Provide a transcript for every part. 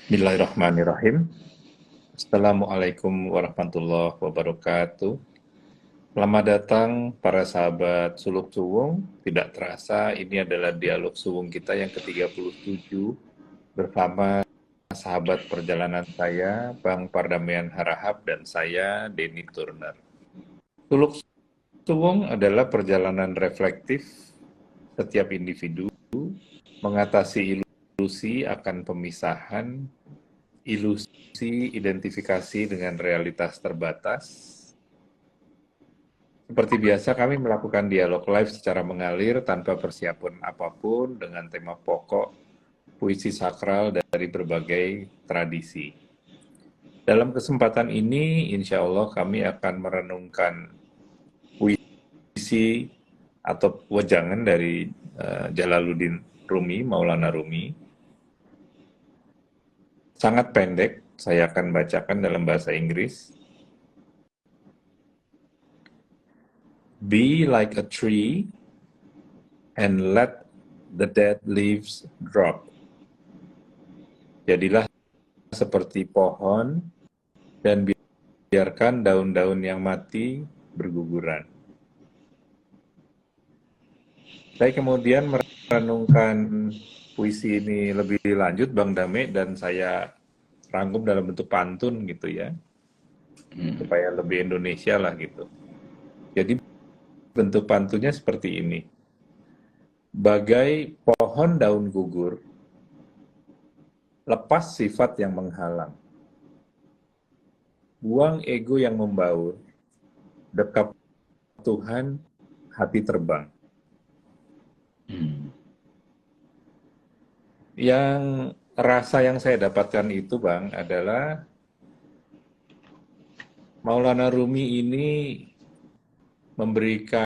Bismillahirrahmanirrahim. Assalamualaikum warahmatullahi wabarakatuh. Selamat datang para sahabat Suluk Suwung. Tidak terasa ini adalah dialog suwung kita yang ke-37 bersama sahabat perjalanan saya, Bang Pardamaian Harahap, dan saya, Denny Turner. Suluk Suwung adalah perjalanan reflektif setiap individu mengatasi ilusi akan pemisahan, ilusi identifikasi dengan realitas terbatas. Seperti biasa, kami melakukan dialog live secara mengalir tanpa persiapan apapun dengan tema pokok puisi sakral dari berbagai tradisi. Dalam kesempatan ini, insya Allah kami akan merenungkan puisi atau wejangan dari Jalaluddin Rumi, Maulana Rumi. Sangat pendek, saya akan bacakan dalam bahasa Inggris. Be like a tree and let the dead leaves drop. Jadilah seperti pohon dan biarkan daun-daun yang mati berguguran. Saya kemudian merenungkan puisi ini lebih lanjut, Bang Dame, dan saya rangkum dalam bentuk pantun gitu ya, supaya lebih Indonesia lah gitu. Jadi bentuk pantunnya seperti ini. Bagai pohon daun gugur, lepas sifat yang menghalang. Buang ego yang membaur, dekap Tuhan, hati terbang. Yang rasa yang saya dapatkan itu, Bang, adalah Maulana Rumi ini memberikan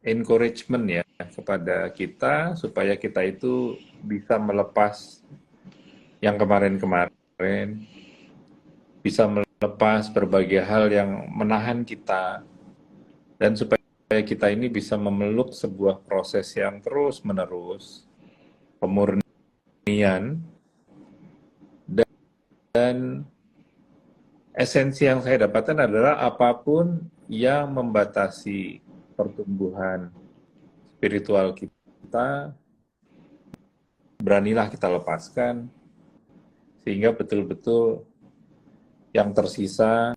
encouragement ya kepada kita supaya kita itu bisa melepas yang kemarin-kemarin, bisa melepas berbagai hal yang menahan kita, dan supaya kita ini bisa memeluk sebuah proses yang terus-menerus, pemurnian, dan esensi yang saya dapatkan adalah apapun yang membatasi pertumbuhan spiritual kita, beranilah kita lepaskan, sehingga betul-betul yang tersisa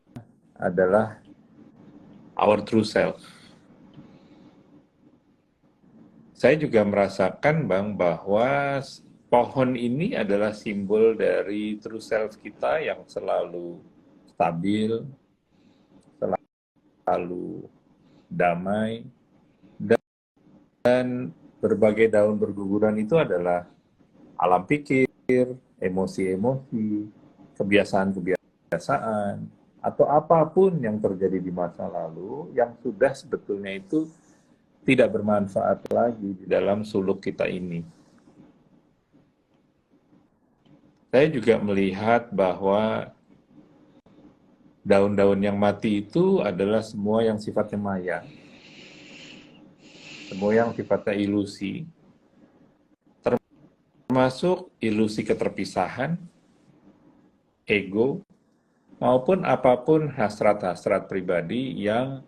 adalah our true self. Saya juga merasakan, Bang, bahwa pohon ini adalah simbol dari true self kita yang selalu stabil, selalu damai, dan berbagai daun berguguran itu adalah alam pikir, emosi-emosi, kebiasaan-kebiasaan, atau apapun yang terjadi di masa lalu yang sudah sebetulnya itu tidak bermanfaat lagi di dalam suluk kita ini. Saya juga melihat bahwa daun-daun yang mati itu adalah semua yang sifatnya maya, semua yang sifatnya ilusi, termasuk ilusi keterpisahan, ego, maupun apapun hasrat-hasrat pribadi yang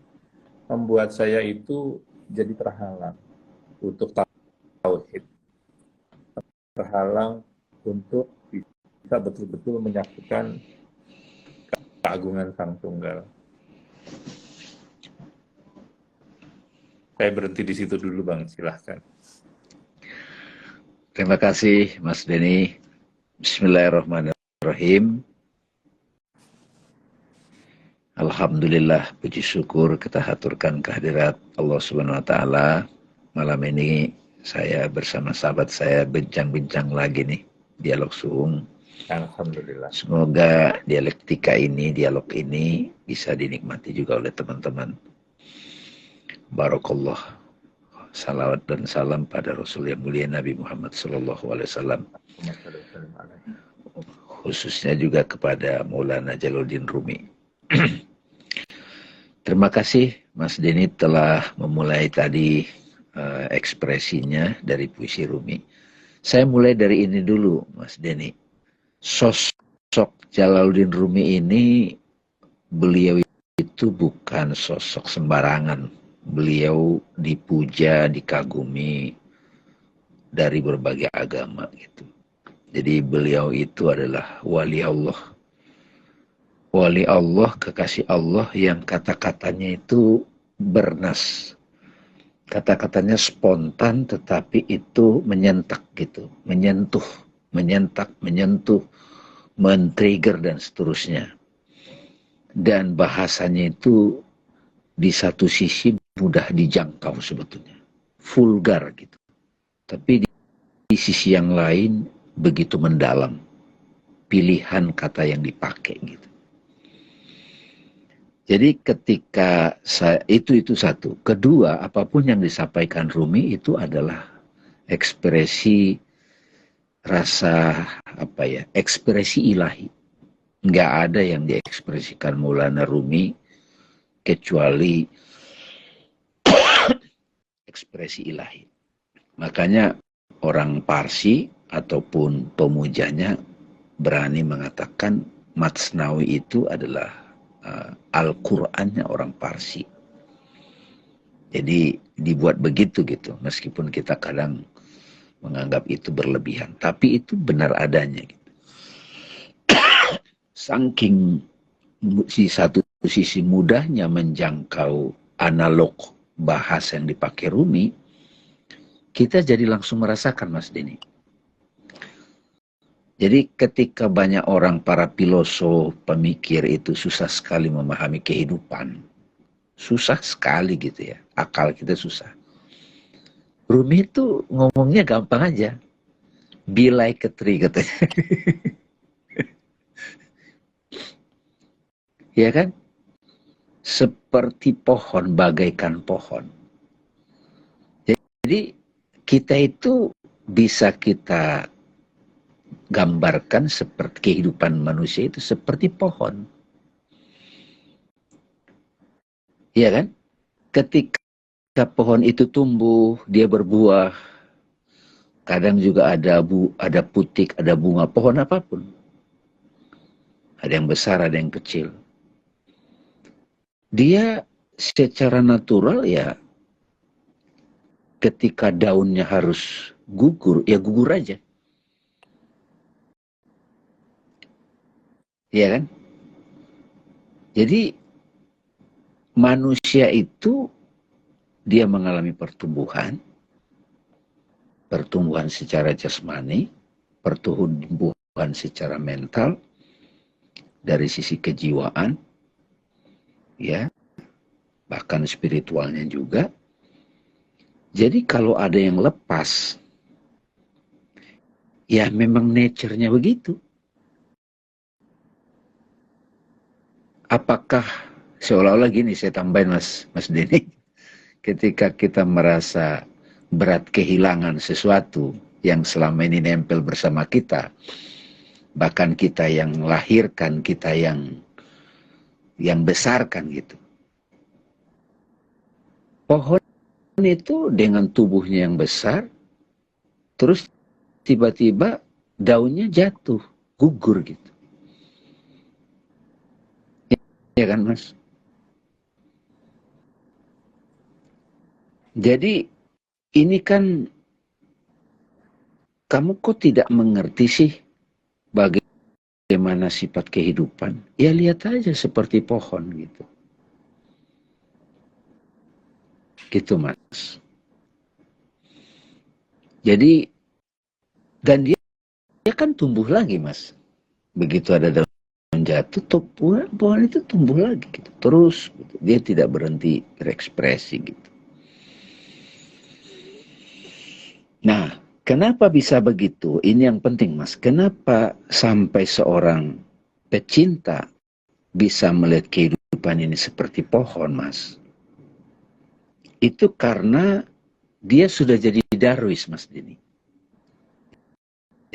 membuat saya itu jadi terhalang untuk tauhid, terhalang untuk bisa betul-betul menyaksikan keagungan Sang Tunggal. Saya berhenti di situ dulu, Bang. Silahkan. Terima kasih, Mas Denny. Bismillahirrahmanirrahim. Alhamdulillah, puji syukur kita haturkan kehadirat Allah Subhanahu wa Ta'ala. Malam ini saya bersama sahabat saya bincang-bincang lagi nih, dialog suwung. Alhamdulillah. Semoga dialektika ini, dialog ini bisa dinikmati juga oleh teman-teman. Barakallah. Salawat dan salam pada Rasul yang mulia Nabi Muhammad SAW. Khususnya juga kepada Maulana Jalaluddin Rumi. Terima kasih Mas Denny telah memulai tadi ekspresinya dari puisi Rumi. Saya mulai dari ini dulu, Mas Denny. Sosok Jalaluddin Rumi ini, beliau itu bukan sosok sembarangan. Beliau dipuja, dikagumi dari berbagai agama gitu. Jadi beliau itu adalah wali Allah. Wali Allah, kekasih Allah yang kata-katanya itu bernas. Kata-katanya spontan tetapi itu menyentak gitu. Menyentak, menyentuh, men-trigger dan seterusnya. Dan bahasanya itu di satu sisi mudah dijangkau sebetulnya. Vulgar gitu. Tapi di sisi yang lain begitu mendalam. Pilihan kata yang dipakai gitu. Jadi ketika itu satu. Kedua, apapun yang disampaikan Rumi itu adalah ekspresi rasa ekspresi ilahi. Nggak ada yang diekspresikan Maulana Rumi kecuali ekspresi ilahi. Makanya orang Parsi ataupun pemujanya berani mengatakan Matsnawi itu adalah Al-Qur'annya orang Parsi. Jadi dibuat begitu gitu, meskipun kita kadang menganggap itu berlebihan, tapi itu benar adanya gitu. Saking di satu sisi mudahnya menjangkau analog bahasa yang dipakai Rumi, kita jadi langsung merasakan, Mas Denny. Jadi ketika banyak orang, para filosof, pemikir itu susah sekali memahami kehidupan. Susah sekali gitu ya, akal kita susah. Rumi itu ngomongnya gampang aja. Be like a tree katanya. Ya kan? Seperti pohon, bagaikan pohon. Jadi kita itu bisa kita gambarkan seperti kehidupan manusia itu seperti pohon. Ya kan? Ketika pohon itu tumbuh, dia berbuah. Kadang juga ada putik, ada bunga, pohon apapun. Ada yang besar, ada yang kecil. Dia secara natural ya, ketika daunnya harus gugur, ya gugur aja. Ya kan? Jadi manusia itu dia mengalami pertumbuhan secara jasmani, pertumbuhan secara mental, dari sisi kejiwaan, ya, bahkan spiritualnya juga. Jadi kalau ada yang lepas, ya memang nature-nya begitu. Apakah seolah-olah gini, saya tambahin Mas Denny, ketika kita merasa berat kehilangan sesuatu yang selama ini nempel bersama kita, bahkan kita yang lahirkan, kita yang besarkan gitu. Pohon itu dengan tubuhnya yang besar, terus tiba-tiba daunnya jatuh, gugur gitu. Ya kan Mas? Jadi ini kan kamu kok tidak mengerti sih bagaimana sifat kehidupan? Ya lihat aja seperti pohon gitu. Gitu Mas. Jadi dan dia kan tumbuh lagi Mas. Begitu ada daun jatuh, pohon itu tumbuh lagi gitu. Terus gitu. Dia tidak berhenti berekspresi gitu. Nah, kenapa bisa begitu? Ini yang penting Mas. Kenapa sampai seorang pecinta bisa melihat kehidupan ini seperti pohon Mas? Itu karena dia sudah jadi Darwis Mas Dini.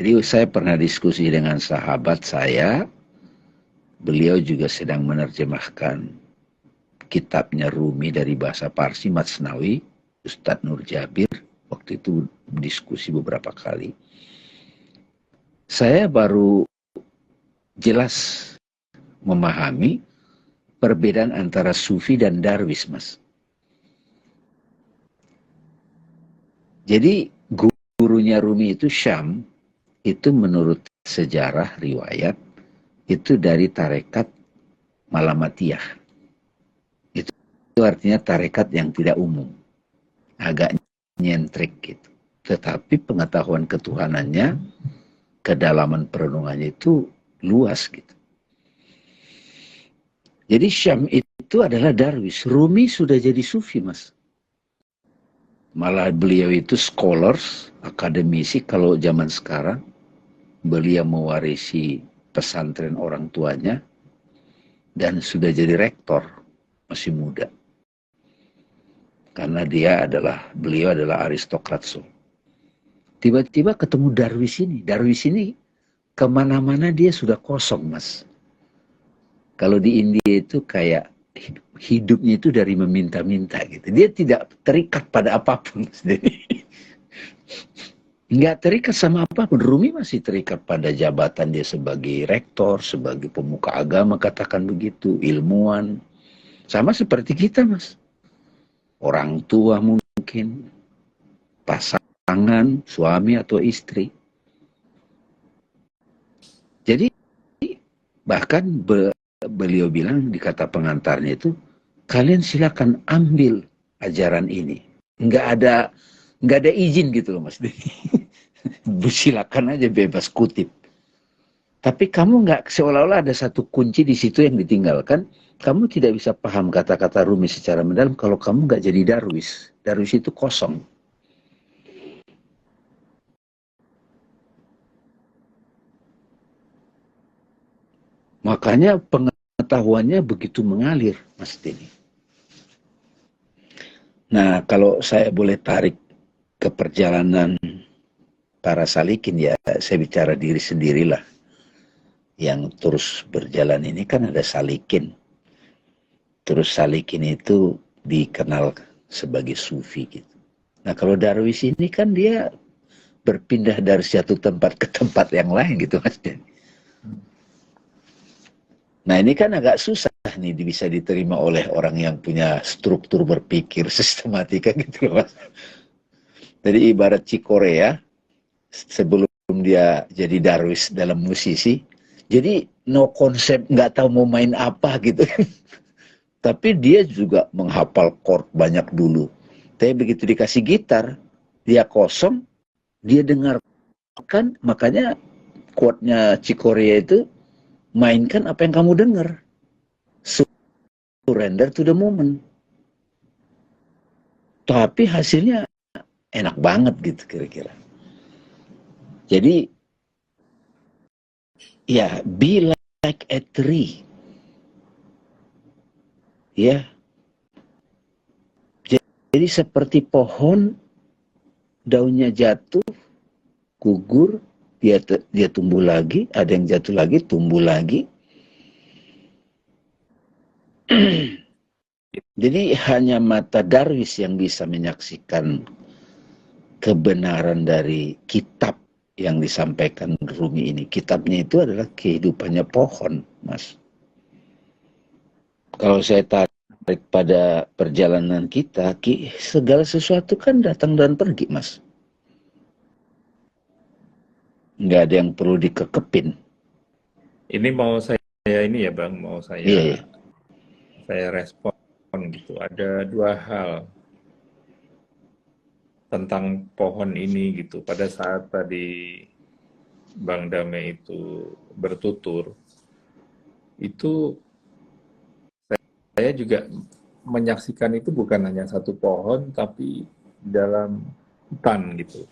Jadi saya pernah diskusi dengan sahabat saya, beliau juga sedang menerjemahkan kitabnya Rumi dari bahasa Parsi, Matsnawi, Ustadz Nur Jabir. Waktu itu diskusi beberapa kali. Saya baru jelas memahami perbedaan antara Sufi dan Darwis, Mas. Jadi gurunya Rumi itu Syam, itu menurut sejarah riwayat, itu dari tarekat Malamatiyah. Itu artinya tarekat yang tidak umum, agak nyentrik gitu. Tetapi pengetahuan ketuhanannya, kedalaman perenungannya itu luas gitu. Jadi Syam itu adalah Darwis. Rumi sudah jadi Sufi, Mas. Malah beliau itu scholars, akademisi. Kalau zaman sekarang, beliau mewarisi pesantren orang tuanya dan sudah jadi rektor, masih muda. Karena beliau adalah aristokrat. So. Tiba-tiba ketemu Darwis ini. Darwis ini kemana-mana dia sudah kosong, Mas. Kalau di India itu kayak hidupnya itu dari meminta-minta gitu. Dia tidak terikat pada apapun. Nggak terikat sama apapun. Rumi masih terikat pada jabatan dia sebagai rektor, sebagai pemuka agama, katakan begitu, ilmuwan. Sama seperti kita, Mas. Orang tua mungkin, pasangan, suami atau istri. Jadi bahkan beliau bilang di kata pengantarnya itu, kalian silakan ambil ajaran ini. Nggak ada izin gitu loh, Mas. Silakan aja bebas kutip. Tapi kamu nggak, seolah-olah ada satu kunci di situ yang ditinggalkan. Kamu tidak bisa paham kata-kata Rumi secara mendalam kalau kamu nggak jadi Darwis. Darwis itu kosong. Makanya pengetahuannya begitu mengalir, Mas Dini. Nah, kalau saya boleh tarik ke perjalanan para salikin, ya saya bicara diri sendirilah. Yang terus berjalan ini kan ada salikin. Terus salikin itu dikenal sebagai sufi gitu. Nah, kalau Darwis ini kan dia berpindah dari satu tempat ke tempat yang lain gitu, Mas Dini. Nah, ini kan agak susah nih bisa diterima oleh orang yang punya struktur berpikir sistematika gitu loh, Mas. Jadi ibarat Cikorea sebelum dia jadi Darwis dalam musisi, jadi no konsep, nggak tahu mau main apa gitu. Tapi dia juga menghafal chord banyak dulu. Tapi begitu dikasih gitar, dia kosong, dia dengarkan, makanya quote-nya Cikorea itu, mainkan apa yang kamu dengar. Surrender to the moment. Tapi hasilnya enak banget gitu kira-kira. Jadi, ya, be like a tree. Ya. Jadi seperti pohon, daunnya jatuh, gugur, dia tumbuh lagi, ada yang jatuh lagi, tumbuh lagi. Jadi hanya mata Darwis yang bisa menyaksikan kebenaran dari kitab yang disampaikan Rumi ini. Kitabnya itu adalah kehidupannya pohon, Mas. Kalau saya tarik pada perjalanan kita, segala sesuatu kan datang dan pergi, Mas. Nggak ada yang perlu dikekepin. Ini mau saya ini ya Bang, mau saya Iya. saya respon gitu. Ada dua hal tentang pohon ini gitu. Pada saat tadi Bang Dame itu bertutur, itu saya juga menyaksikan itu bukan hanya satu pohon, tapi dalam hutan gitu.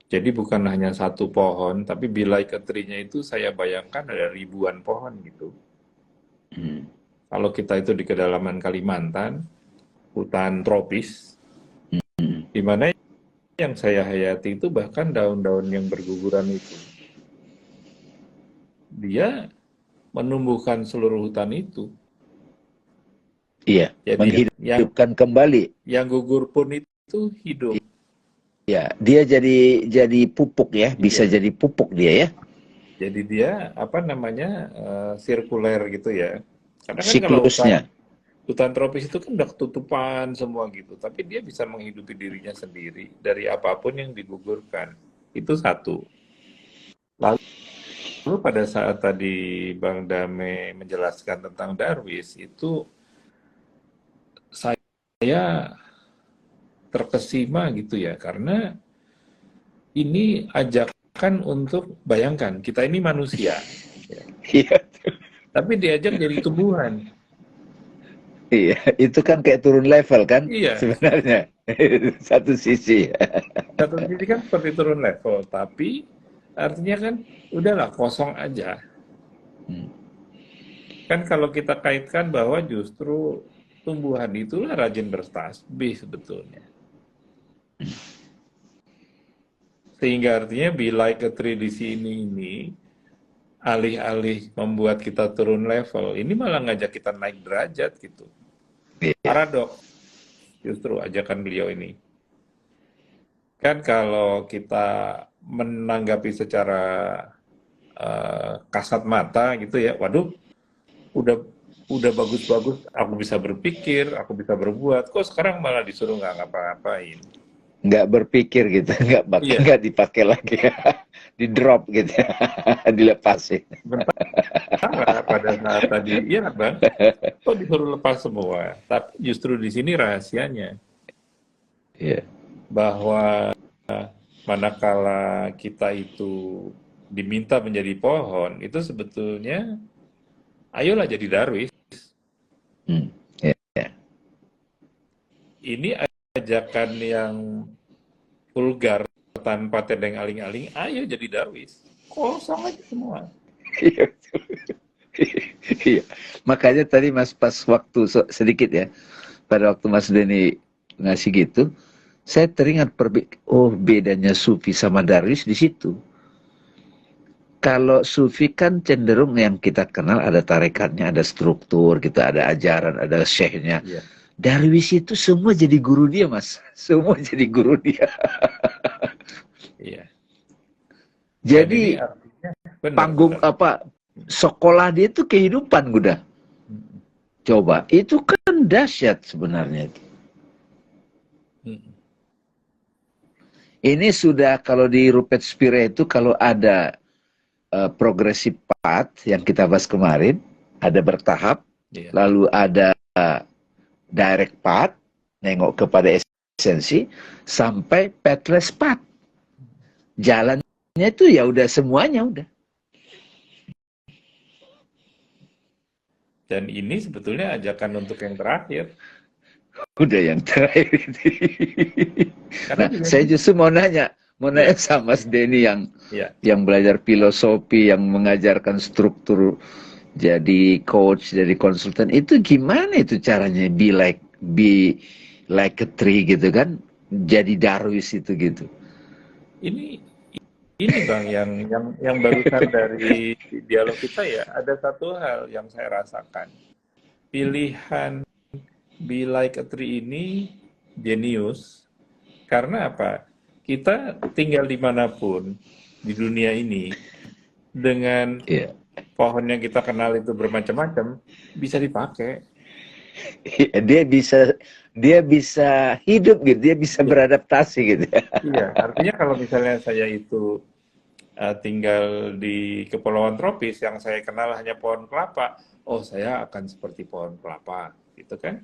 Jadi bukan hanya satu pohon, tapi bila iketrinya itu saya bayangkan ada ribuan pohon gitu. Kalau kita itu di kedalaman Kalimantan, hutan tropis, di mana yang saya hayati itu bahkan daun-daun yang berguguran itu, dia menumbuhkan seluruh hutan itu. Iya, jadi menghidupkan kembali. Yang gugur pun itu hidup. Ya, dia jadi pupuk ya, bisa jadi pupuk dia ya. Jadi dia apa namanya sirkuler gitu ya. Karena kan kalau Siklusnya. hutan tropis itu kan udah ketutupan semua gitu, tapi dia bisa menghidupi dirinya sendiri dari apapun yang digugurkan. Itu satu. Lalu pada saat tadi Bang Dame menjelaskan tentang Darwis, itu saya terkesima gitu ya, karena ini ajakan untuk bayangkan kita ini manusia, ya, Iya, tapi diajak jadi tumbuhan. iya. Itu kan kayak turun level kan Iya, sebenarnya. Satu sisi. satu sisi kan seperti turun level, tapi artinya kan udahlah kosong aja. Hmm. Kan kalau kita kaitkan bahwa justru tumbuhan itulah rajin bertasbih sebetulnya. Sehingga artinya be like a tree di sini ini alih-alih membuat kita turun level, ini malah ngajak kita naik derajat gitu. Iya. Paradoks justru ajakan beliau ini. Kan kalau kita menanggapi secara kasat mata gitu ya, waduh, udah udah bagus-bagus, aku bisa berpikir, aku bisa berbuat, kok sekarang malah disuruh nggak ngapa-ngapain. Nggak berpikir gitu, Iya, nggak dipakai lagi, di drop gitu, dilepasin. sementara pada saat tadi, iya bang, kok disuruh lepas semua. Tapi justru di sini rahasianya, Iya. bahwa manakala kita itu diminta menjadi pohon, itu sebetulnya ayolah jadi Darwis. Hmm. Iya. Ini ajakan yang vulgar tanpa tedeng aling-aling, ayo jadi Darwis. Kosong aja semua. Iya. Iya. Makanya tadi Mas pas waktu sedikit ya, pada waktu Mas Denny ngasih gitu, saya teringat oh bedanya Sufi sama Darwis di situ. Kalau Sufi kan cenderung yang kita kenal ada tarekatnya, ada struktur, kita ada ajaran, ada syekhnya. Iya, Darwis itu semua jadi guru dia, Mas. Semua jadi guru dia. iya. Dan ini Jadi artinya benar-benar. panggung apa sekolah dia itu kehidupan udah. Coba, itu kan dahsyat sebenarnya. Ini sudah kalau di Rupert Spira itu kalau ada progressive path yang kita bahas kemarin, ada bertahap, Iya. lalu ada direct path, nengok kepada esensi, sampai pathless path. Jalannya itu ya udah semuanya udah. Dan ini sebetulnya ajakan untuk yang terakhir. Udah yang terakhir. Karena Nah, bisa saya jadi. justru mau nanya Iya, sama Mas Denny iya. yang belajar filosofi, yang mengajarkan struktur, jadi coach, jadi konsultan, itu gimana itu caranya be like a tree gitu kan? Jadi Darwis itu gitu. Ini ini Bang yang barusan dari dialog kita ya, ada satu hal yang saya rasakan. Pilihan Be Like a Tree ini jenius karena apa? Kita tinggal dimanapun di dunia ini dengan Iya. pohon yang kita kenal itu bermacam-macam bisa dipakai. Dia bisa hidup gitu, dia bisa Iya, beradaptasi gitu. iya. Artinya kalau misalnya saya itu tinggal di kepulauan tropis yang saya kenal hanya pohon kelapa, oh saya akan seperti pohon kelapa, gitu kan?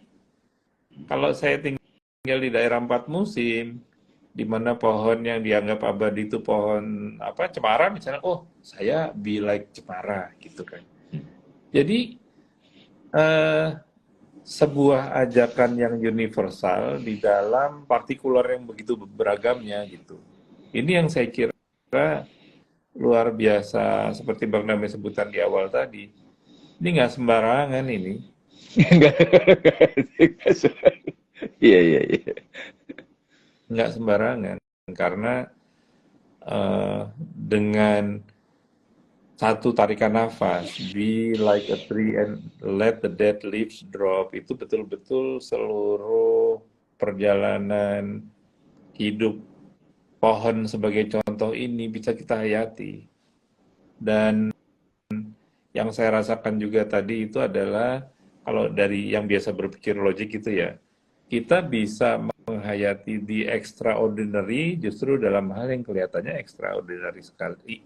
Kalau saya tinggal di daerah empat musim, di mana pohon yang dianggap abadi itu pohon apa cemara misalnya, oh saya be like cemara, gitu kan? Jadi eh, sebuah ajakan yang universal di dalam partikular yang begitu beragamnya gitu. Ini yang saya kira luar biasa seperti Bang Dame sebutkan di awal tadi. Ini nggak sembarangan ini, Iya, iya, iya. nggak sembarangan karena dengan satu tarikan nafas, be like a tree and let the dead leaves drop, itu betul-betul seluruh perjalanan hidup pohon sebagai contoh ini bisa kita hayati. Dan yang saya rasakan juga tadi itu adalah kalau dari yang biasa berpikir logik itu ya, kita bisa menghayati the extraordinary justru dalam hal yang kelihatannya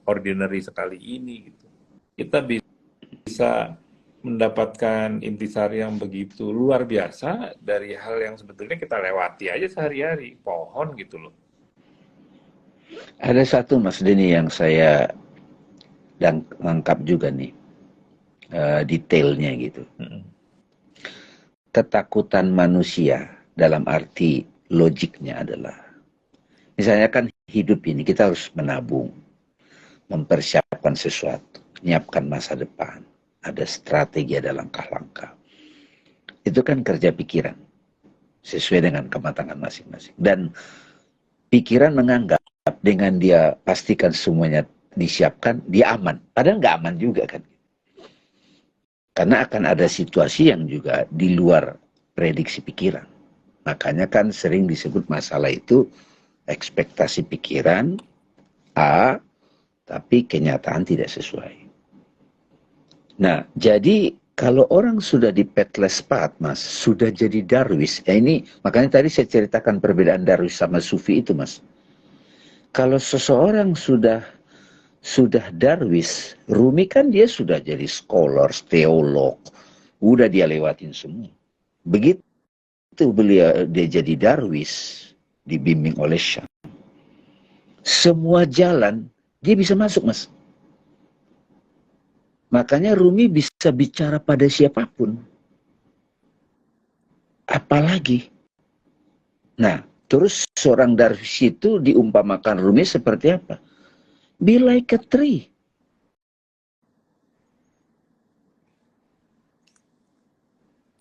ordinary sekali ini gitu. Kita bisa mendapatkan intisari yang begitu luar biasa dari hal yang sebetulnya kita lewati aja sehari-hari, pohon gitu loh. Ada satu Mas Denny yang saya dan lengkap juga nih, detailnya gitu. Ketakutan manusia dalam arti logiknya adalah, misalnya kan hidup ini kita harus menabung, mempersiapkan sesuatu, menyiapkan masa depan, ada strategi, ada langkah-langkah. Itu kan kerja pikiran, sesuai dengan kematangan masing-masing. Dan pikiran menganggap dengan dia pastikan semuanya disiapkan, dia aman. Padahal nggak aman juga kan. Karena akan ada situasi yang juga di luar prediksi pikiran. Makanya kan sering disebut masalah itu ekspektasi pikiran A, tapi kenyataan tidak sesuai. Nah, jadi kalau orang sudah di petless path, Mas, sudah jadi darwis. Ya ini, makanya tadi saya ceritakan perbedaan darwis sama sufi itu, Mas. Kalau seseorang sudah darwis, Rumi kan dia sudah jadi scholar, teolog, udah dia lewatin semua. Begitu dia jadi darwis, dibimbing oleh Syekh, semua jalan dia bisa masuk, Mas. Makanya Rumi bisa bicara pada siapapun. Apalagi. Nah, terus seorang darwis itu diumpamakan Rumi seperti apa? Be like a tree.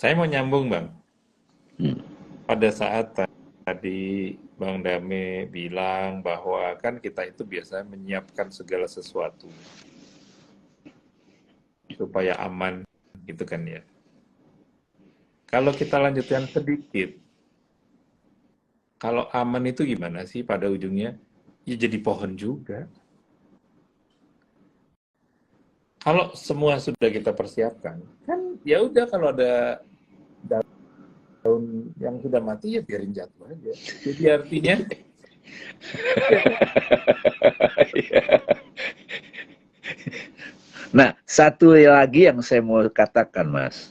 Saya mau nyambung, Bang. Pada saat tadi Bang Dame bilang bahwa kan kita itu biasa menyiapkan segala sesuatu supaya aman, gitu kan ya. Kalau kita lanjutkan sedikit, kalau aman itu gimana sih pada ujungnya? Ya jadi pohon juga. Kalau semua sudah kita persiapkan, kan ya udah kalau ada daun yang sudah mati ya biarin jatuh aja. Jadi artinya Nah, satu lagi yang saya mau katakan, Mas.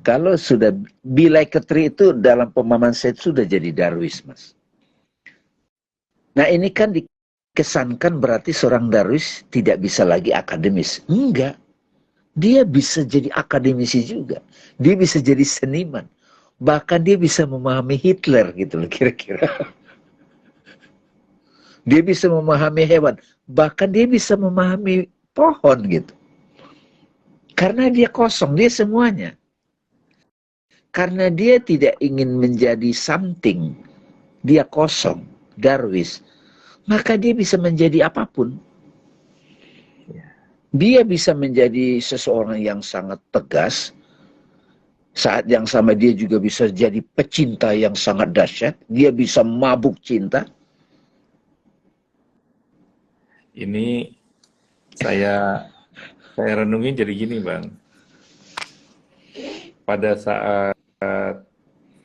Kalau sudah be like a tree itu dalam pemahaman saya sudah jadi darwis, Mas. Nah, ini kan dikesankan berarti seorang darwis tidak bisa lagi akademis. Enggak. Dia bisa jadi akademisi juga. Dia bisa jadi seniman. Bahkan dia bisa memahami Hitler gitu loh kira-kira. Dia bisa memahami hewan. Bahkan dia bisa memahami pohon gitu. Karena dia kosong, dia semuanya. Karena dia tidak ingin menjadi something. Dia kosong, darwis. Maka dia bisa menjadi apapun. Dia bisa menjadi seseorang yang sangat tegas. Saat yang sama dia juga bisa jadi pecinta yang sangat dahsyat. Dia bisa mabuk cinta. ini saya renungin jadi gini, Bang. Pada saat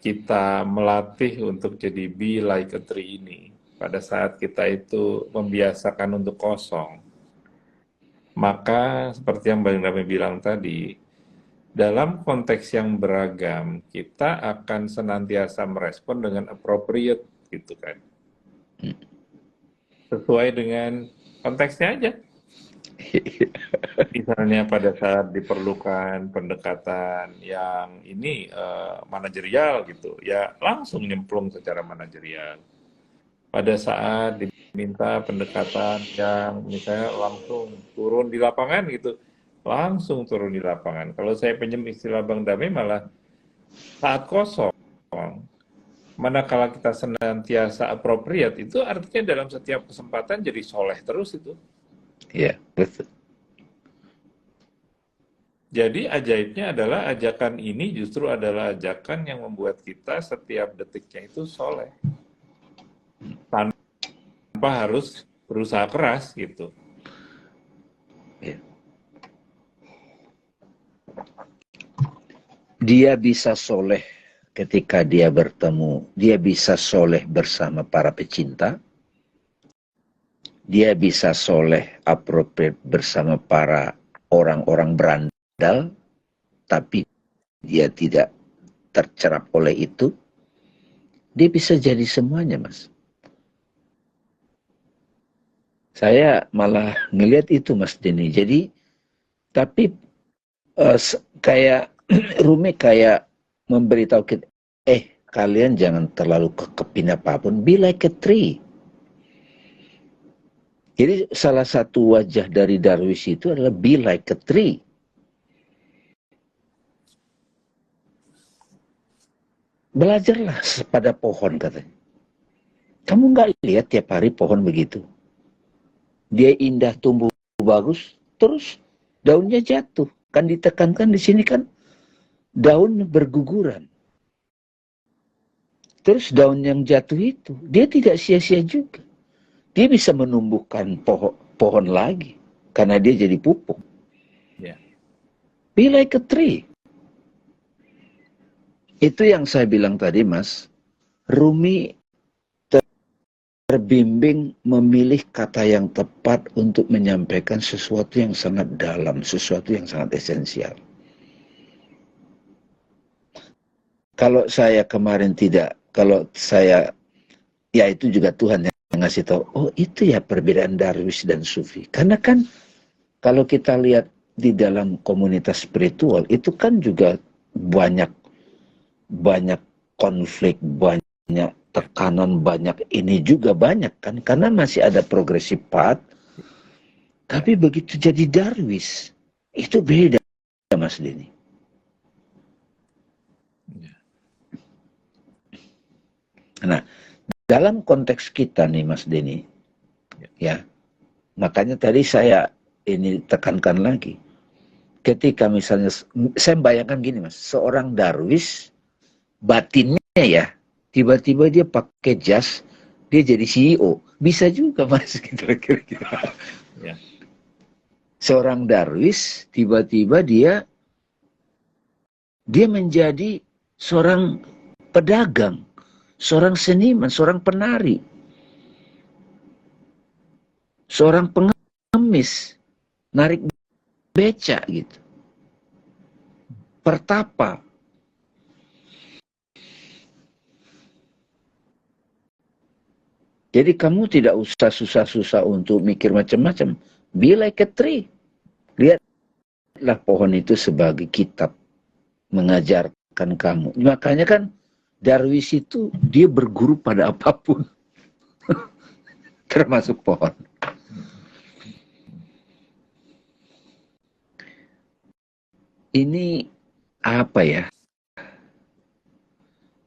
kita melatih untuk jadi be like a tree ini, pada saat kita itu membiasakan untuk kosong, maka seperti yang Bang Dame bilang tadi, dalam konteks yang beragam, kita akan senantiasa merespon dengan appropriate, gitu kan. Sesuai dengan konteksnya aja. Misalnya pada saat diperlukan pendekatan yang ini manajerial gitu, ya langsung nyemplung secara manajerial. Pada saat diminta pendekatan yang misalnya langsung turun di lapangan gitu, langsung turun di lapangan. Kalau saya pinjam istilah Bang Dame malah saat kosong, manakala kita senantiasa appropriate, itu artinya dalam setiap kesempatan jadi soleh terus itu. Iya, betul. Jadi ajaibnya adalah ajakan ini justru adalah ajakan yang membuat kita setiap detiknya itu soleh. Tanpa harus berusaha keras gitu. Dia bisa soleh ketika dia bertemu, dia bisa soleh bersama para pecinta, dia bisa soleh appropriate bersama para orang-orang berandal, tapi dia tidak tercerap oleh itu. Dia bisa jadi semuanya, Mas. Saya malah ngelihat itu, Mas Denny. Jadi, tapi kayak Rumi kayak memberitahu kita, kalian jangan terlalu kekepin apapun, be like a tree. Jadi salah satu wajah dari Darwis itu adalah be like a tree. Belajarlah pada pohon, katanya. Kamu nggak lihat tiap hari pohon begitu? Dia indah, tumbuh bagus, terus daunnya jatuh. Kan ditekankan di sini kan daun berguguran. Terus daun yang jatuh itu, dia tidak sia-sia juga. Dia bisa menumbuhkan pohon lagi karena dia jadi pupuk. Yeah. Be like a tree. Itu yang saya bilang tadi, Mas. Rumi terbimbing memilih kata yang tepat untuk menyampaikan sesuatu yang sangat dalam, sesuatu yang sangat esensial. Kalau saya kemarin tidak, kalau saya, ya itu juga Tuhan yang ngasih tahu, oh itu ya perbedaan Darwis dan Sufi. Karena kan kalau kita lihat di dalam komunitas spiritual, itu kan juga banyak konflik, banyak tekanan, banyak ini juga banyak kan, karena masih ada progressive path. Tapi begitu jadi Darwis, itu beda, Mas Denny. Nah, dalam konteks kita nih, Mas Denny, ya, makanya tadi saya ini tekankan lagi. Ketika misalnya, saya bayangkan gini, Mas, seorang Darwis, batinnya ya, tiba-tiba dia pakai jas, dia jadi CEO. Bisa juga, Mas, kira-kira. Ya. Seorang Darwis, tiba-tiba dia menjadi seorang pedagang, seorang seniman, seorang penari, seorang pengemis, narik beca gitu, pertapa. Jadi kamu tidak usah susah-susah untuk mikir macam-macam. Be like a tree. Lihatlah pohon itu sebagai kitab mengajarkan kamu. Makanya kan Darwis itu dia berguru pada apapun. Termasuk pohon. Ini apa ya?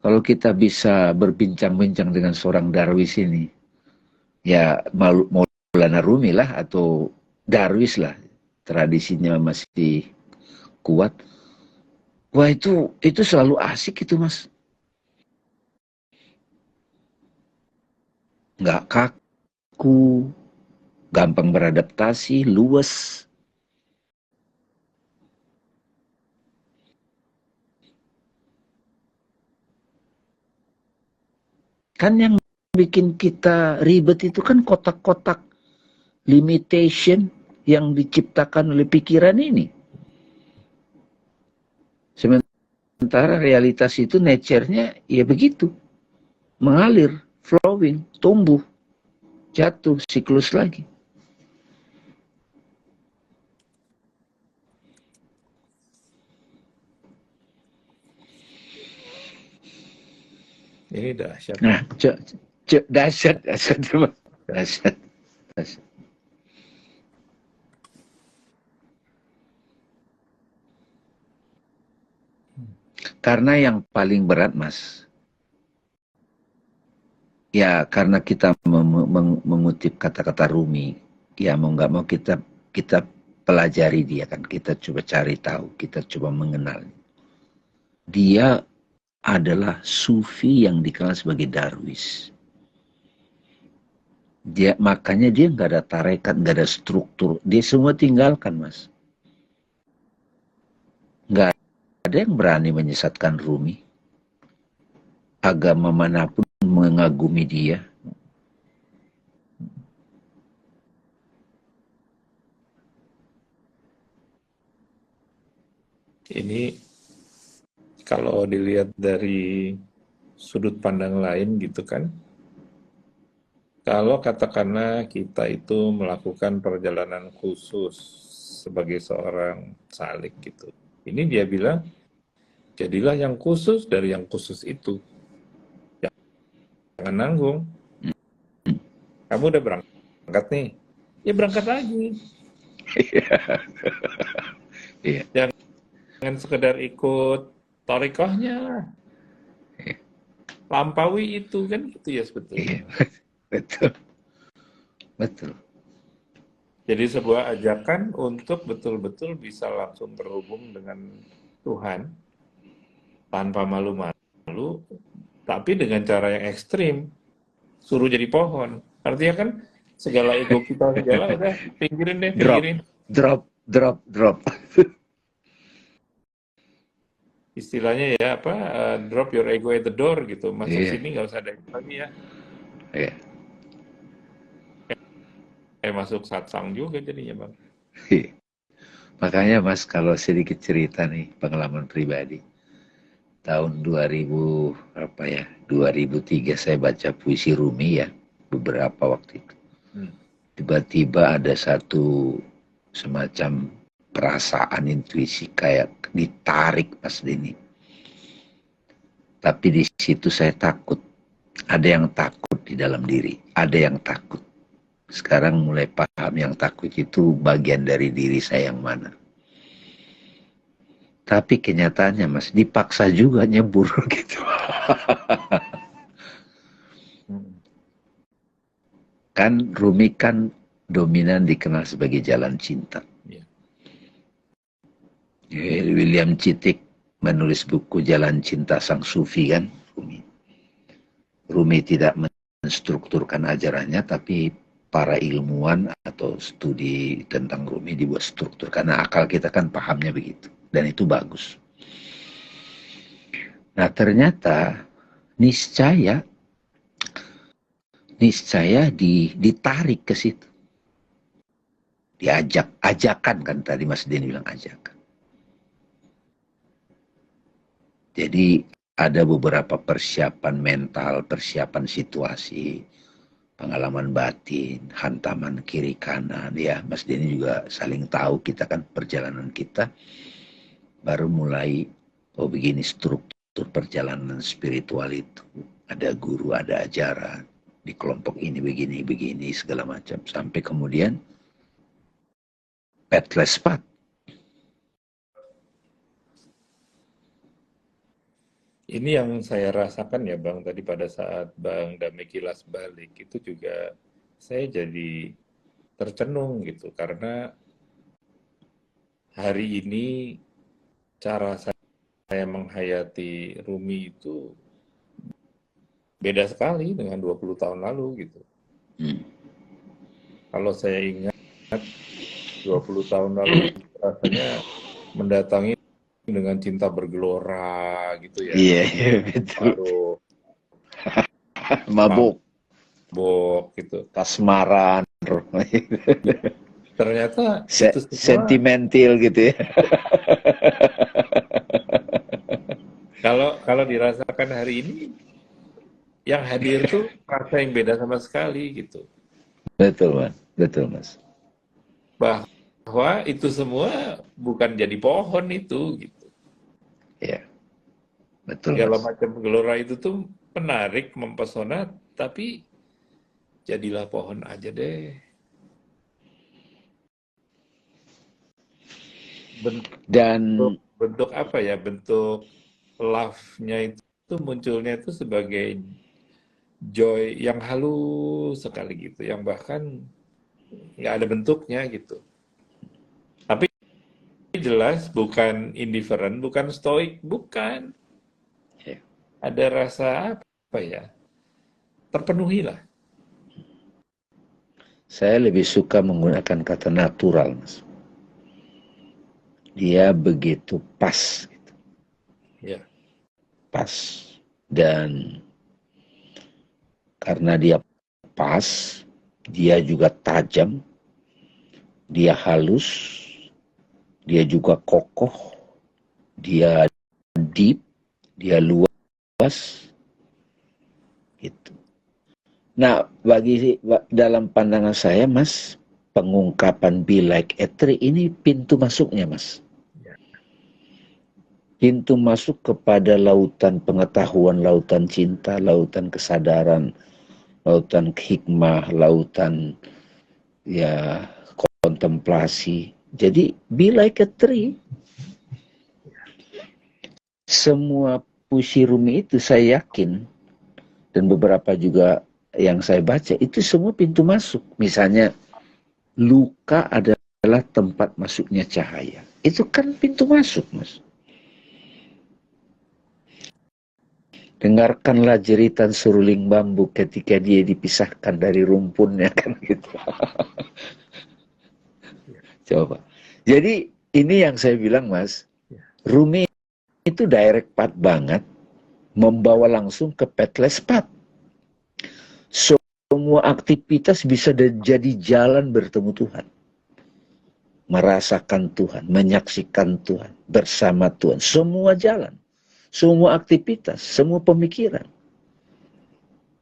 Kalau kita bisa berbincang-bincang dengan seorang Darwis ini, ya Maulana Rumi lah atau Darwis lah, tradisinya masih kuat. Wah itu selalu asik itu, Mas. Nggak kaku, gampang beradaptasi, luwes. Kan yang bikin kita ribet itu kan kotak-kotak limitation yang diciptakan oleh pikiran ini. Sementara realitas itu nature-nya ya begitu. Mengalir, flowing, tumbuh, jatuh, siklus lagi. Ini dahsyat. Nah, dahsyat. Karena yang paling berat, Mas, ya karena kita mengutip kata-kata Rumi, ya mau nggak mau kita pelajari dia kan, kita coba cari tahu, kita coba mengenal. Dia adalah Sufi yang dikenal sebagai Darwis. Makanya dia nggak ada tarekat, nggak ada struktur, dia semua tinggalkan, Mas. Nggak ada yang berani menyesatkan Rumi. Agama manapun mengagumi dia. Ini kalau dilihat dari sudut pandang lain gitu kan, kalau katakanlah kita itu melakukan perjalanan khusus sebagai seorang salik gitu, ini dia bilang jadilah yang khusus dari yang khusus itu, jangan nanggung. Kamu udah berangkat nih, ya berangkat lagi. Iya. Jangan sekedar ikut torikohnya, lampaui itu kan gitu ya sebetulnya. Iya. Betul. Betul. Jadi sebuah ajakan untuk betul-betul bisa langsung berhubung dengan Tuhan tanpa malu-malu, tapi dengan cara yang ekstrim, suruh jadi pohon. Artinya kan segala ego kita segala udah pinggirin deh, Drop, pinggirin. drop, drop, drop. Istilahnya ya apa, drop your ego at the door gitu. Masuk Iya. sini nggak usah ada ego lagi ya. Iya. Masuk satsang juga jadinya bang. Makanya Mas, kalau sedikit cerita nih, pengalaman pribadi. Tahun 2000, apa ya, 2003 saya baca puisi Rumi ya, beberapa waktu itu. Tiba-tiba ada satu semacam perasaan intuisi kayak ditarik Mas Denny. Tapi di situ saya takut. Ada yang takut di dalam diri, ada yang takut. Sekarang mulai paham yang takut itu bagian dari diri saya yang mana. Tapi kenyataannya Mas, dipaksa juga nyebur gitu. Kan Rumi kan dominan dikenal sebagai jalan cinta. William Citik menulis buku Jalan Cinta Sang Sufi kan, Rumi. Rumi tidak menstrukturkan ajarannya, tapi para ilmuwan atau studi tentang Rumi dibuat struktur. Karena akal kita kan pahamnya begitu. Dan itu bagus. Nah ternyata niscaya ditarik ke situ. Ajakan kan tadi Mas Denny bilang ajakan. Jadi ada beberapa persiapan mental, persiapan situasi, pengalaman batin, hantaman kiri kanan. Ya, Mas Denny juga saling tahu kita kan perjalanan kita. Baru mulai, oh begini struktur perjalanan spiritual itu. Ada guru, ada ajaran. Di kelompok ini begini, segala macam. Sampai kemudian, petless path. Ini yang saya rasakan ya Bang, tadi pada saat Bang Dame kilas balik, itu juga saya jadi tercenung gitu, karena hari ini cara saya menghayati Rumi itu beda sekali dengan 20 tahun lalu gitu. Kalau saya ingat 20 tahun lalu rasanya mendatangi dengan cinta bergelora gitu ya. Iya, betul. Lalu mabuk gitu. Kasmaran. Ternyata itu semua sentimental gitu ya. Kalau dirasakan hari ini, yang hadir tuh rasa yang beda sama sekali gitu. Betul Mas, betul Mas. Bahwa itu semua bukan jadi pohon itu gitu. Iya, betul Segala Mas. macam gelora itu tuh menarik, mempesona, tapi jadilah pohon aja deh. Bentuk apa ya, bentuk love-nya itu munculnya itu sebagai joy yang halus sekali gitu, yang bahkan nggak ada bentuknya gitu. Tapi jelas bukan indifferent, bukan stoik, bukan. Ada rasa apa ya, terpenuhi lah. Saya lebih suka menggunakan kata natural Mas. Dia begitu pas gitu. pas. Dan karena dia pas, dia juga tajam, dia halus, dia juga kokoh, dia deep, dia luas, gitu. Nah, dalam pandangan saya, Mas, pengungkapan Be Like a Tree ini pintu masuknya, Mas. Pintu masuk kepada lautan pengetahuan, lautan cinta, lautan kesadaran, lautan hikmah, lautan ya kontemplasi. Jadi be like a tree. Semua puisi Rumi itu saya yakin, dan beberapa juga yang saya baca, itu semua pintu masuk. Misalnya luka adalah tempat masuknya cahaya. Itu kan pintu masuk, Mas. Dengarkanlah jeritan seruling bambu ketika dia dipisahkan dari rumpunnya, kan gitu. Coba. Jadi ini yang saya bilang, Mas, Rumi itu direct path banget, membawa langsung ke pathless path. Semua aktivitas bisa jadi jalan bertemu Tuhan. Merasakan Tuhan, menyaksikan Tuhan, bersama Tuhan. Semua jalan, semua aktivitas, semua pemikiran.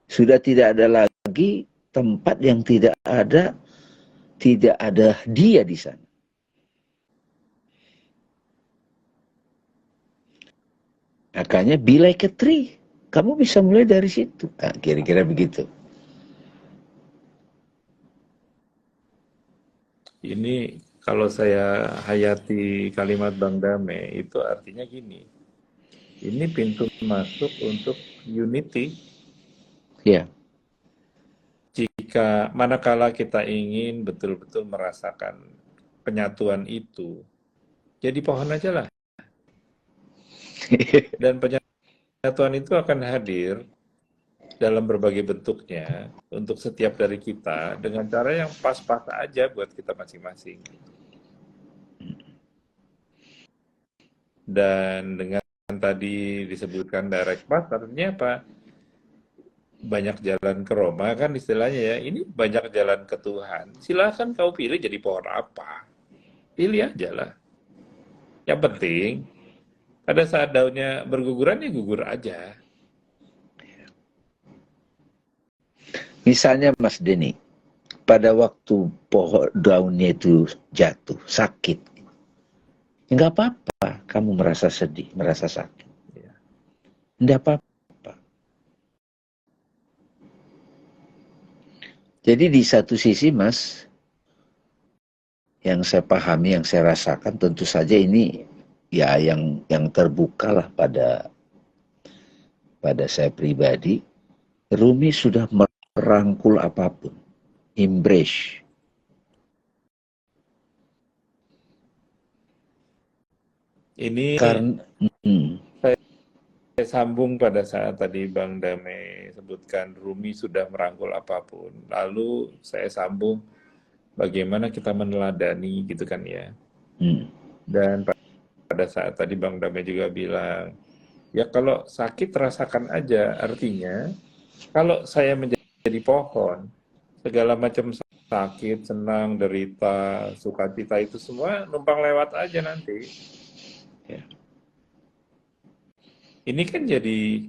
Sudah tidak ada lagi tempat yang tidak ada dia di sana. Makanya be like a tree. Kamu bisa mulai dari situ. Nah, kira-kira begitu. Ini kalau saya hayati kalimat Bang Dame, itu artinya gini. Ini pintu masuk untuk unity. Ya. Jika manakala kita ingin betul-betul merasakan penyatuan itu, jadi pohon aja lah. Dan penyatuan itu akan hadir dalam berbagai bentuknya untuk setiap dari kita dengan cara yang pas-pas aja buat kita masing-masing. Dan dengan tadi disebutkan direct path, artinya apa? Banyak jalan ke Roma kan istilahnya ya. Ini banyak jalan ke Tuhan. Silahkan kau pilih jadi pohon apa. Pilih aja lah. Yang penting pada saat daunnya berguguran ya gugur aja. Misalnya Mas Denny, pada waktu pohon daunnya itu jatuh, sakit. Enggak apa-apa kamu merasa sedih, merasa sakit. Enggak apa-apa. Jadi di satu sisi, Mas, yang saya pahami, yang saya rasakan, tentu saja ini ya yang terbuka lah pada saya pribadi. Rumi sudah merangkul apapun, embrace. Ini Karena saya sambung pada saat tadi Bang Dame sebutkan Rumi sudah merangkul apapun. Lalu saya sambung bagaimana kita meneladani gitu kan ya. Dan pada saat tadi Bang Dame juga bilang, ya kalau sakit rasakan aja. Artinya kalau saya menjadi pohon, segala macam sakit, senang, derita, sukacita itu semua numpang lewat aja nanti. Ya. Ini kan jadi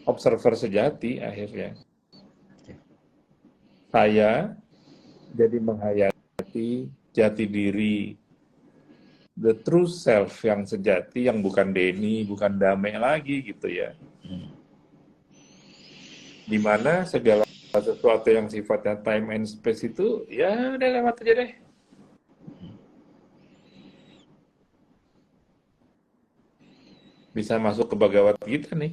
observer sejati akhirnya. Saya jadi menghayati jati diri, the true self yang sejati, yang bukan Denny, bukan Dame lagi gitu ya. Dimana segala sesuatu yang sifatnya time and space itu, ya udah lewat aja deh. Bisa masuk ke Bhagavad Gita nih.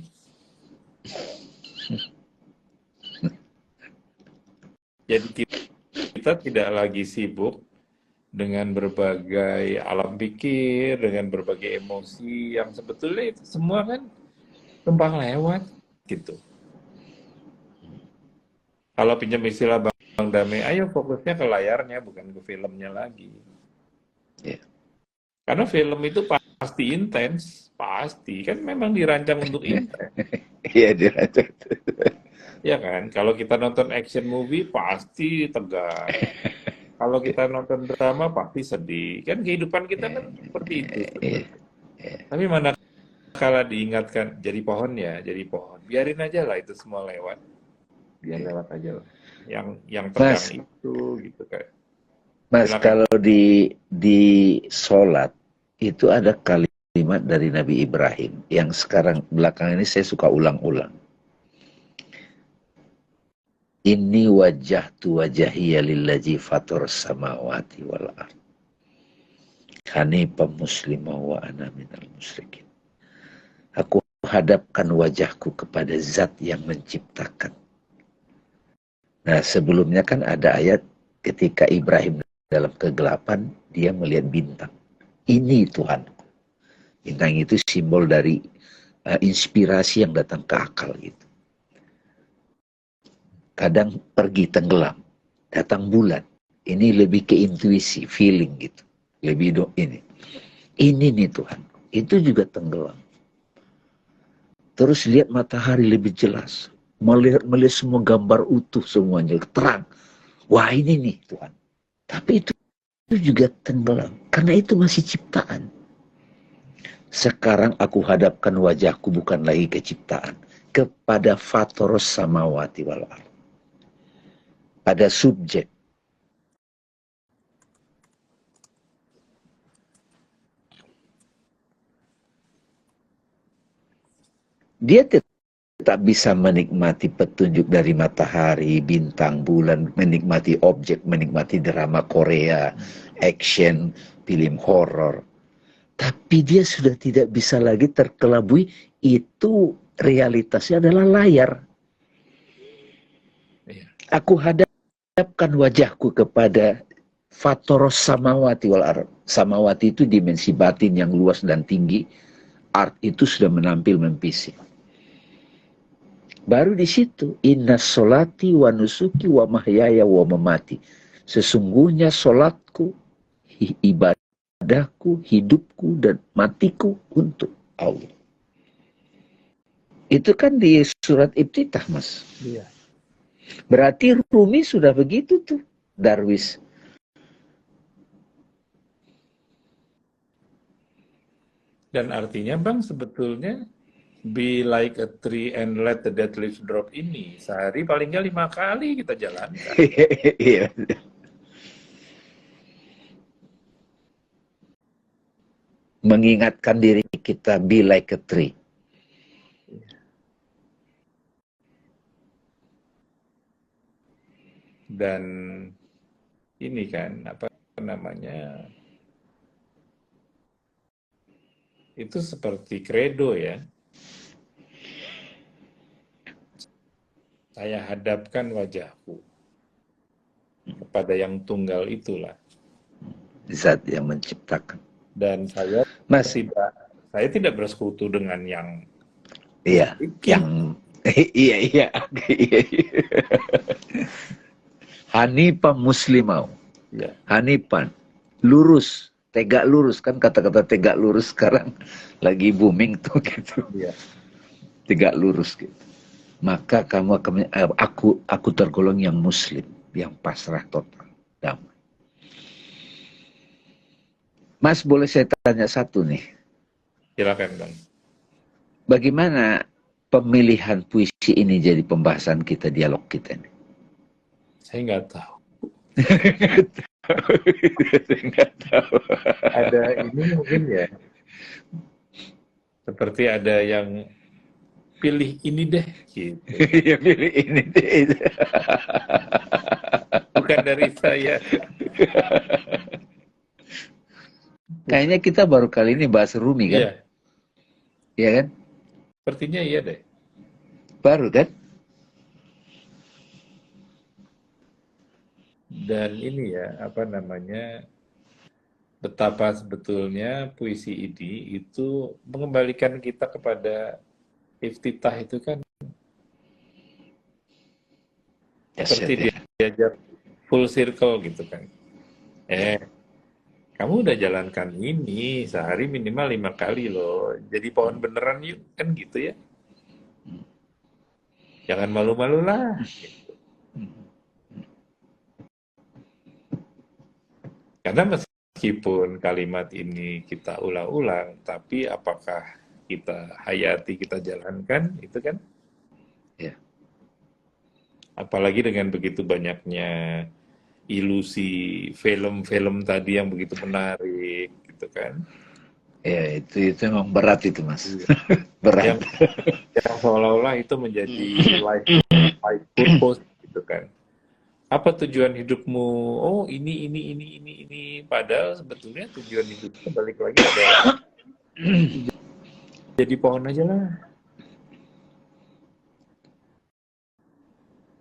Jadi kita tidak lagi sibuk dengan berbagai alam pikir, dengan berbagai emosi yang sebetulnya itu semua kan tumpang lewat gitu. Kalau pinjam istilah Bang Dame, ayo fokusnya ke layarnya bukan ke filmnya lagi. Yeah. Karena film itu pasti intens, pasti kan memang dirancang untuk intens, Iya, diracun. ya kan? Kalau kita nonton action movie pasti tegang, kalau kita nonton drama pasti sedih, kan kehidupan kita kan seperti itu Iya. sebetulnya. Tapi mana kala diingatkan jadi pohon ya, jadi pohon, biarin aja lah itu semua lewat, biar lewat aja lah. Yang tegang Mas, itu gitu kan. Mas, Silakan. kalau di sholat itu ada kalimat dari Nabi Ibrahim yang sekarang belakangan ini saya suka ulang-ulang. Inni wajjahtu wajhiya lillazi fatar samawati wal ard. Hanifan muslima wa ana minal musyrikin. Aku hadapkan wajahku kepada zat yang menciptakan. Nah, sebelumnya kan ada ayat ketika Ibrahim dalam kegelapan, dia melihat bintang. Ini Tuhanku. Bintang itu simbol dari inspirasi yang datang ke akal gitu. Kadang pergi tenggelam, datang bulan. Ini lebih ke intuisi, feeling gitu. Lebih ini. Ini nih Tuhan. Itu juga tenggelam. Terus lihat matahari lebih jelas. Melihat semua gambar utuh semuanya. Terang. Wah ini nih Tuhan. Tapi itu juga tenggelam. Karena itu masih ciptaan. Sekarang aku hadapkan wajahku bukan lagi ke ciptaan. Kepada fatoros samawati wal ard. Ada subjek. Dia tak bisa menikmati petunjuk dari matahari, bintang, bulan, menikmati objek, menikmati drama Korea, action, film horor. Tapi dia sudah tidak bisa lagi terkelabui, itu realitasnya adalah layar. Aku hadapkan wajahku kepada fatoros samawati wal ard. Samawati itu dimensi batin yang luas dan tinggi. Art itu sudah menampil memfisik. Baru di situ, inna solati wa nusuki wa mahyaya wa mamati. Sesungguhnya solatku, ibadahku, hidupku, dan matiku untuk Allah. Itu kan di surat Iftitah, Mas. Iya. Berarti Rumi sudah begitu tuh, Darwis. Dan artinya Bang sebetulnya be like a tree and let the dead leaves drop ini sehari paling nggak 5 kali kita jalankan. Iya. Mengingatkan diri kita be like a tree. Dan ini kan apa namanya, itu seperti kredo ya. Saya hadapkan wajahku kepada yang tunggal itulah. Zat yang menciptakan. Dan saya Mas, tidak bersekutu dengan yang iya, yang iya. Hanifan muslimau. Ya. Hanifan, lurus, tegak lurus, kan kata-kata tegak lurus sekarang lagi booming tuh gitu. Ya. Tegak lurus gitu. Maka kamu akan aku tergolong yang muslim, yang pasrah total, damai. Mas, boleh saya tanya satu nih? Silakan Bang. Bagaimana pemilihan puisi ini jadi pembahasan kita, dialog kita nih? Saya nggak tahu. Saya nggak tahu. Ada ini mungkin ya. Seperti ada yang pilih ini deh gitu. Ya pilih ini deh. Bukan dari saya. Kayaknya kita baru kali ini bahas Rumi kan? Iya. Iya kan? Sepertinya iya deh. Baru kan? Dan ini ya, apa namanya, betapa sebetulnya puisi ini itu mengembalikan kita kepada iftitah itu kan seperti diajak full circle gitu kan. kamu udah jalankan ini sehari minimal 5 kali loh. Jadi pohon beneran yuk, kan gitu ya. Jangan malu-malu lah. Karena meskipun kalimat ini kita ulang-ulang, tapi apakah kita hayati, kita jalankan, itu kan? Ya. Apalagi dengan begitu banyaknya ilusi film-film tadi yang begitu menarik, gitu kan? Ya, itu memang berat itu, Mas. Iya. Berat. Yang seolah-olah itu menjadi life purpose, gitu kan? Apa tujuan hidupmu? Oh, ini. Padahal sebetulnya tujuan hidupnya balik lagi adalah jadi pohon aja lah.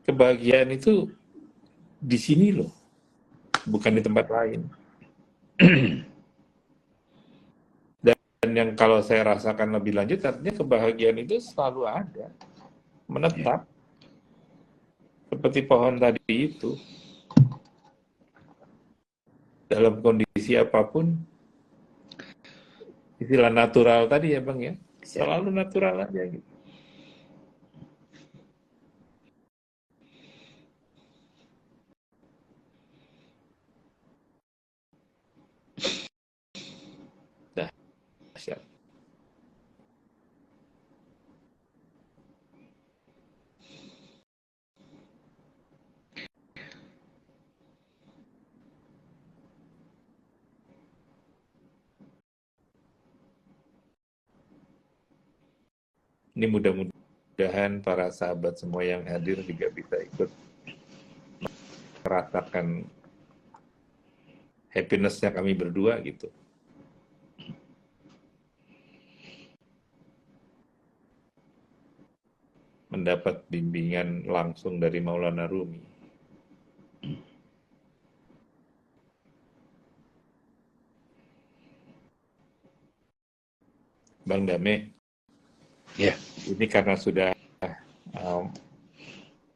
Kebahagiaan itu di sini loh, bukan di tempat lain. Dan yang kalau saya rasakan lebih lanjut, artinya kebahagiaan itu selalu ada, menetap. Seperti pohon tadi itu. Dalam kondisi apapun, istilah natural tadi ya Bang ya, selalu natural aja gitu. Dahsyat. Ini mudah-mudahan para sahabat semua yang hadir juga bisa ikut merasakan happiness-nya kami berdua gitu. Mendapat bimbingan langsung dari Maulana Rumi. Bang Dame, Ya. ini karena sudah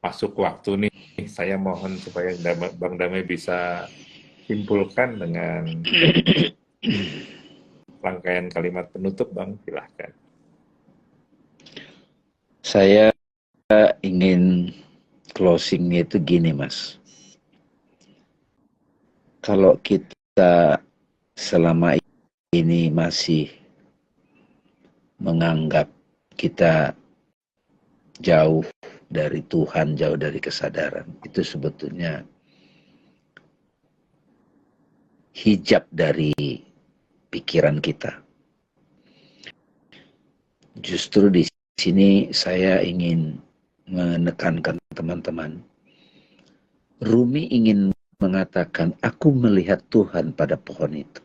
masuk waktu nih, saya mohon supaya Bang Dame bisa simpulkan dengan rangkaian kalimat penutup, Bang, silahkan. Saya ingin closingnya itu gini, Mas. Kalau kita selama ini masih menganggap kita jauh dari Tuhan, jauh dari kesadaran, itu sebetulnya hijab dari pikiran kita. Justru di sini saya ingin menekankan teman-teman. Rumi ingin mengatakan, aku melihat Tuhan pada pohon itu.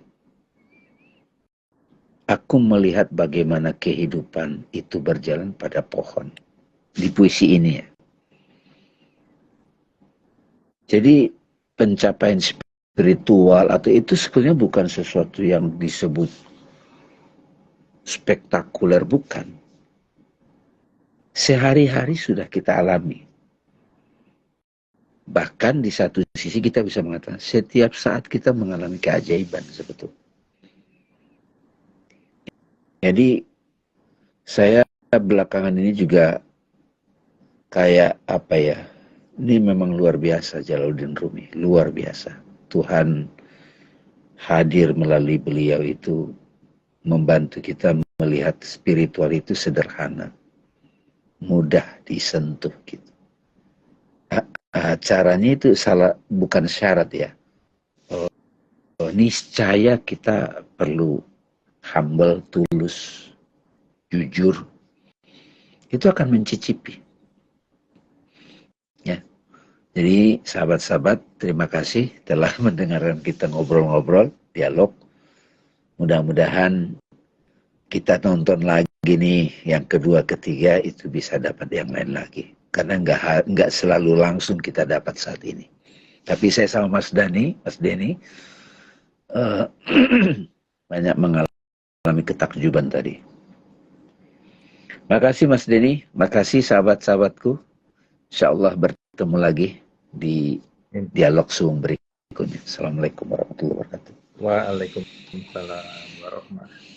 Aku melihat bagaimana kehidupan itu berjalan pada pohon. Di puisi ini ya. Jadi pencapaian spiritual atau itu sebenarnya bukan sesuatu yang disebut spektakuler, bukan. Sehari-hari sudah kita alami. Bahkan di satu sisi kita bisa mengatakan setiap saat kita mengalami keajaiban sebetulnya. Jadi saya belakangan ini juga kayak apa ya, ini memang luar biasa Jalaluddin Rumi, luar biasa. Tuhan hadir melalui beliau itu membantu kita melihat spiritual itu sederhana, mudah disentuh gitu. Caranya itu bukan syarat ya. Niscaya kita perlu humble, tulus, jujur. Itu akan mencicipi. Ya. Jadi sahabat-sahabat, terima kasih telah mendengarkan kita ngobrol-ngobrol, dialog. Mudah-mudahan kita nonton lagi nih yang kedua, ketiga itu bisa dapat yang lain lagi. Karena nggak selalu langsung kita dapat saat ini. Tapi saya sama Mas Denny banyak mengalami ketakjuban tadi. Makasih Mas Denny, makasih sahabat-sahabatku. Insyaallah bertemu lagi di dialog Zoom berikutnya. Assalamualaikum warahmatullahi wabarakatuh. Waalaikumsalam warahmatullahi